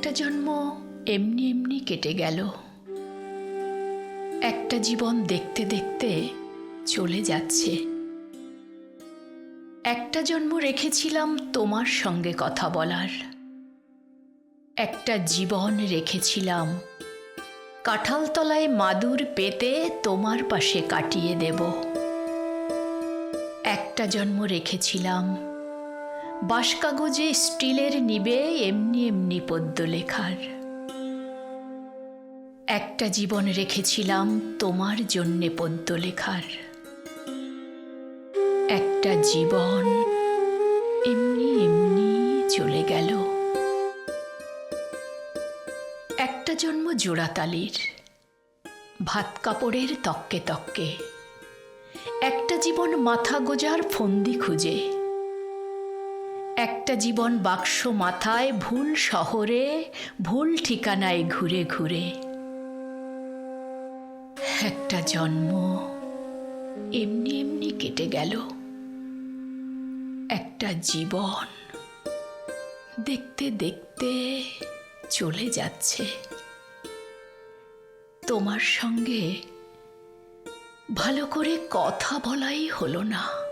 একটা জন্ম এমনি এমনি কেটে গেল। একটা জীবন দেখতে দেখতে চলে যাচ্ছে। একটা জন্ম রেখেছিলাম তোমার সঙ্গে কথা বলার। একটা জীবন রেখেছিলাম কাঁঠালতলায় মাদুর পেতে তোমার পাশে কাটিয়ে দেব। একটা জন্ম রেখেছিলাম বাঁশকাগজে স্টিলের নিবে এমনি এমনি পদ্য লেখার। একটা জীবন রেখেছিলাম তোমার জন্যে পদ্য লেখার। একটা জীবন এমনি এমনি চলে গেল। একটা জন্ম জোড়াতালির, ভাত কাপড়ের তক্কে তক্কে। একটা জীবন মাথা গোজার ফন্দি খুঁজে। একটা জীবন বাক্স মাথায় ভুল শহরে ভুল ঠিকানায় ঘুরে ঘুরে। একটা জন্ম এমনি এমনি কেটে গেল। একটা জীবন দেখতে দেখতে চলে যাচ্ছে। তোমার সঙ্গে ভালো করে কথা বলাই হলো না।